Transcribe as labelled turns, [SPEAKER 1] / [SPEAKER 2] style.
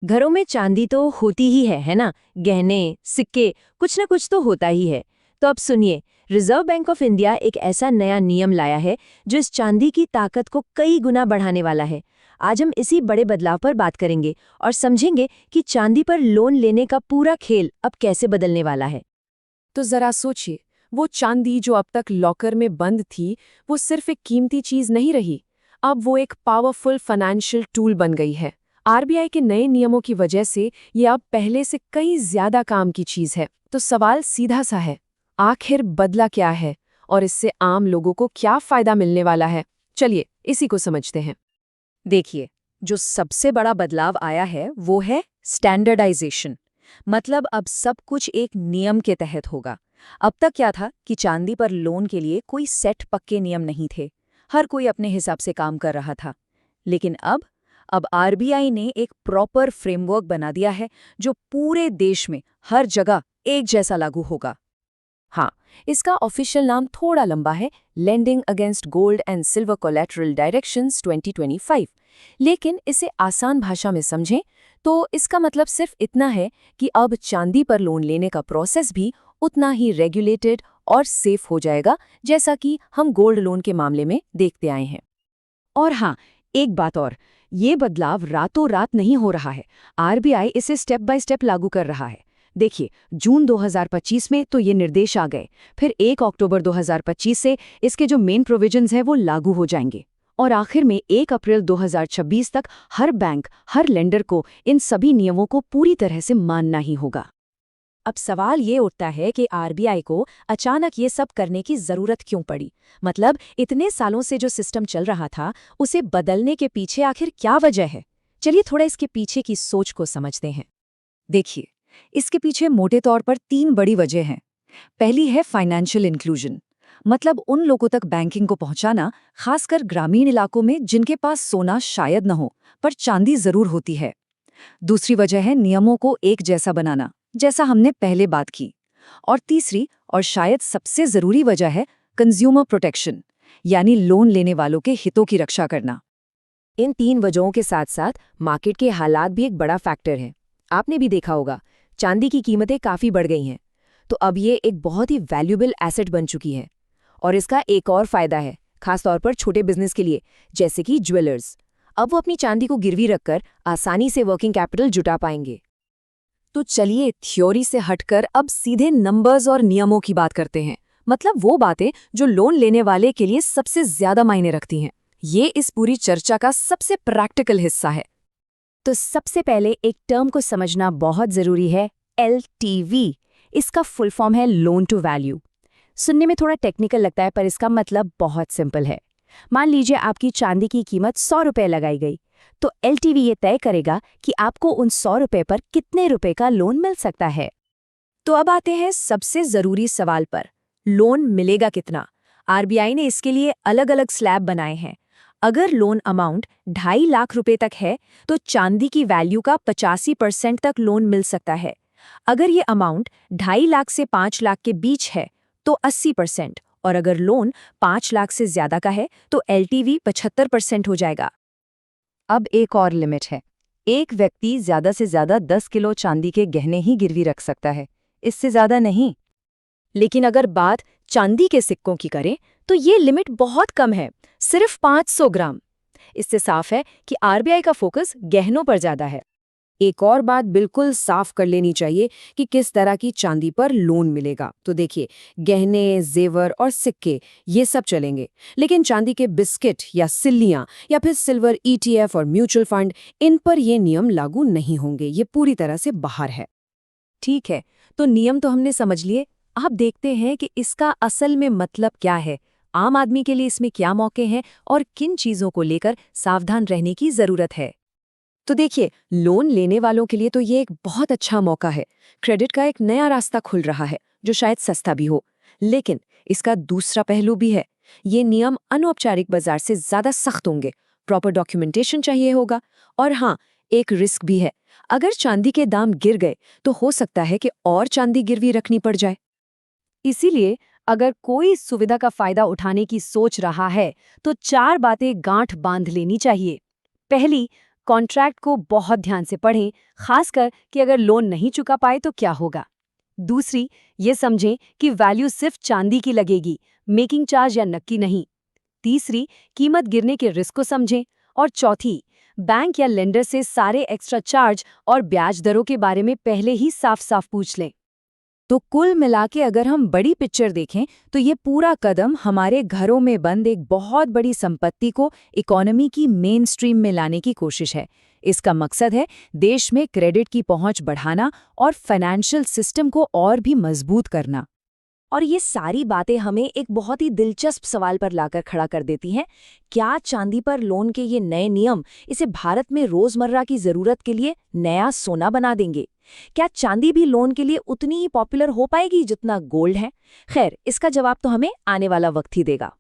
[SPEAKER 1] घरों में चांदी तो होती ही है ना? गहने, सिक्के, कुछ न कुछ तो होता ही है। तो अब सुनिए, रिजर्व बैंक ऑफ इंडिया एक ऐसा नया नियम लाया है जो इस चांदी की ताकत को कई गुना बढ़ाने वाला है। आज हम इसी बड़े बदलाव पर बात करेंगे और समझेंगे कि चांदी पर लोन लेने का पूरा खेल अब कैसे बदलने वाला है।
[SPEAKER 2] तो जरा सोचिए, वो चांदी जो अब तक लॉकर में बंद थी, वो सिर्फ एक कीमती चीज नहीं रही। अब वो एक पावरफुल फाइनेंशियल टूल बन गई है। आरबीआई के नए नियमों की वजह से ये अब पहले से कई ज्यादा काम की चीज है। तो सवाल सीधा सा है, आखिर बदला क्या है और इससे आम लोगों को क्या फायदा मिलने वाला है? चलिए इसी को समझते हैं।
[SPEAKER 3] देखिए, जो सबसे बड़ा बदलाव आया है वो है स्टैंडर्डाइजेशन। मतलब अब सब कुछ एक नियम के तहत होगा। अब तक क्या था कि चांदी पर लोन के लिए कोई सेट पक्के नियम नहीं थे। हर कोई अपने हिसाब से काम कर रहा था। लेकिन अब आरबीआई ने एक प्रॉपर फ्रेमवर्क बना दिया है जो पूरे देश में हर जगह एक जैसा लागू होगा।
[SPEAKER 2] हाँ, इसका ऑफिशियल नाम थोड़ा लंबा है, lending against gold and silver collateral directions 2025। लेकिन इसे आसान भाषा में समझें तो इसका मतलब सिर्फ इतना है कि अब चांदी पर लोन लेने का प्रोसेस भी उतना ही रेगुलेटेड और सेफ हो जाएगा जैसा कि हम गोल्ड लोन के मामले में देखते आए हैं।
[SPEAKER 3] और हाँ, एक बात और, ये बदलाव रातों रात नहीं हो रहा है। आरबीआई इसे स्टेप बाय स्टेप लागू कर रहा है। देखिए, जून 2025 में तो ये निर्देश आ गए, फिर 1 अक्टूबर 2025 से इसके जो मेन प्रोविजंस हैं वो लागू हो जाएंगे, और आखिर में 1 अप्रैल 2026 तक हर बैंक, हर लेंडर को इन सभी नियमों को पूरी तरह से मानना ही होगा। अब सवाल ये उठता है कि आरबीआई को अचानक ये सब करने की जरूरत क्यों पड़ी? मतलब इतने सालों से जो सिस्टम चल रहा था, उसे बदलने के पीछे आखिर क्या वजह है? चलिए थोड़ा इसके पीछे की सोच को समझते हैं। देखिए, इसके पीछे मोटे तौर पर 3 बड़ी वजह हैं। पहली है फाइनेंशियल इंक्लूजन, मतलब उन लोगों तक बैंकिंग को पहुंचाना, खासकर ग्रामीण इलाकों में जिनके पास सोना शायद न हो पर चांदी जरूर होती है। दूसरी वजह है नियमों को एक जैसा बनाना, जैसा हमने पहले बात की। और तीसरी और शायद सबसे जरूरी वजह है कंज्यूमर प्रोटेक्शन, यानी लोन लेने वालों के हितों की रक्षा करना।
[SPEAKER 2] इन 3 वजहों के साथ साथ मार्केट के हालात भी एक बड़ा फैक्टर है। आपने भी देखा होगा, चांदी की कीमतें काफ़ी बढ़ गई हैं, तो अब ये एक बहुत ही वैल्यूएबल एसेट बन चुकी है। और इसका एक और फायदा है, खासतौर पर छोटे बिजनेस के लिए, जैसे कि ज्वेलर्स। अब वो अपनी चांदी को गिरवी रखकर आसानी से वर्किंग कैपिटल जुटा पाएंगे। तो चलिए थ्योरी से हटकर अब सीधे नंबर्स और नियमों की बात करते हैं। मतलब वो बातें जो लोन लेने वाले के लिए सबसे ज्यादा मायने रखती हैं। ये इस पूरी चर्चा का सबसे प्रैक्टिकल हिस्सा है।
[SPEAKER 3] तो सबसे पहले एक टर्म को समझना बहुत जरूरी है, LTV। इसका फुल फॉर्म है लोन टू वैल्यू। सुनने में थोड़ा टेक्निकल लगता है पर इसका मतलब बहुत सिंपल है। मान लीजिए आपकी चांदी की कीमत 100 रुपये लगाई गई, तो LTV ये तय करेगा कि आपको उन 100 रुपये पर कितने रुपए का लोन मिल सकता है। तो अब आते हैं सबसे जरूरी सवाल पर, लोन मिलेगा कितना? आरबीआई ने इसके लिए अलग अलग स्लैब बनाए हैं। अगर लोन अमाउंट 2.5 लाख रुपए तक है तो चांदी की वैल्यू का 85% तक लोन मिल सकता है। अगर ये अमाउंट 2.5 लाख से 5 लाख के बीच है तो 80%, और अगर लोन 5 लाख से ज्यादा का है तो LTV 75% हो जाएगा। अब एक और लिमिट है, एक व्यक्ति ज्यादा से ज्यादा 10 किलो चांदी के गहने ही गिरवी रख सकता है, इससे ज्यादा नहीं।
[SPEAKER 2] लेकिन अगर बात चांदी के सिक्कों की करें तो ये लिमिट बहुत कम है, सिर्फ 500 ग्राम। इससे साफ है कि आरबीआई का फोकस गहनों पर ज्यादा है। एक और बात बिल्कुल साफ कर लेनी चाहिए कि किस तरह की चांदी पर लोन मिलेगा। तो देखिए, गहने, जेवर और सिक्के ये सब चलेंगे, लेकिन चांदी के बिस्किट या सिल्लियां या फिर सिल्वर ETF और म्यूचुअल फंड, इन पर ये नियम लागू नहीं होंगे। ये पूरी तरह से बाहर है।
[SPEAKER 3] ठीक है, तो नियम तो हमने समझ लिए। अब देखते हैं कि इसका असल में मतलब क्या है, आम आदमी के लिए इसमें क्या मौके हैं और किन चीजों को लेकर सावधान रहने की जरूरत है।
[SPEAKER 2] तो देखिए, लोन लेने वालों के लिए तो ये एक बहुत अच्छा मौका है। क्रेडिट का एक नया रास्ता खुल रहा है जो शायद सस्ता भी हो। लेकिन इसका दूसरा पहलू भी है, ये नियम अनौपचारिक बाजार से ज्यादा सख्त होंगे। प्रॉपर डॉक्यूमेंटेशन चाहिए होगा। और हाँ, एक रिस्क भी है, अगर चांदी के दाम गिर गए तो हो सकता है कि और चांदी गिरवी रखनी पड़ जाए।
[SPEAKER 3] इसीलिए अगर कोई इस सुविधा का फायदा उठाने की सोच रहा है तो 4 बातें गांठ बांध लेनी चाहिए। पहली, कॉन्ट्रैक्ट को बहुत ध्यान से पढ़ें, खासकर कि अगर लोन नहीं चुका पाए तो क्या होगा। दूसरी, ये समझें कि वैल्यू सिर्फ चांदी की लगेगी, मेकिंग चार्ज या नक्की नहीं। तीसरी, कीमत गिरने के रिस्क को समझें। और चौथी, बैंक या लेंडर से सारे एक्स्ट्रा चार्ज और ब्याज दरों के बारे में पहले ही साफ साफ पूछ लें।
[SPEAKER 2] तो कुल मिला के अगर हम बड़ी पिक्चर देखें तो ये पूरा कदम हमारे घरों में बंद एक बहुत बड़ी संपत्ति को इकोनॉमी की मेन स्ट्रीम में लाने की कोशिश है। इसका मकसद है देश में क्रेडिट की पहुंच बढ़ाना और फाइनेंशियल सिस्टम को और भी मजबूत करना।
[SPEAKER 1] और ये सारी बातें हमें एक बहुत ही दिलचस्प सवाल पर लाकर खड़ा कर देती हैं। क्या चांदी पर लोन के ये नए नियम इसे भारत में रोजमर्रा की जरूरत के लिए नया सोना बना देंगे? क्या चांदी भी लोन के लिए उतनी ही पॉपुलर हो पाएगी जितना गोल्ड है? खैर, इसका जवाब तो हमें आने वाला वक्त ही देगा।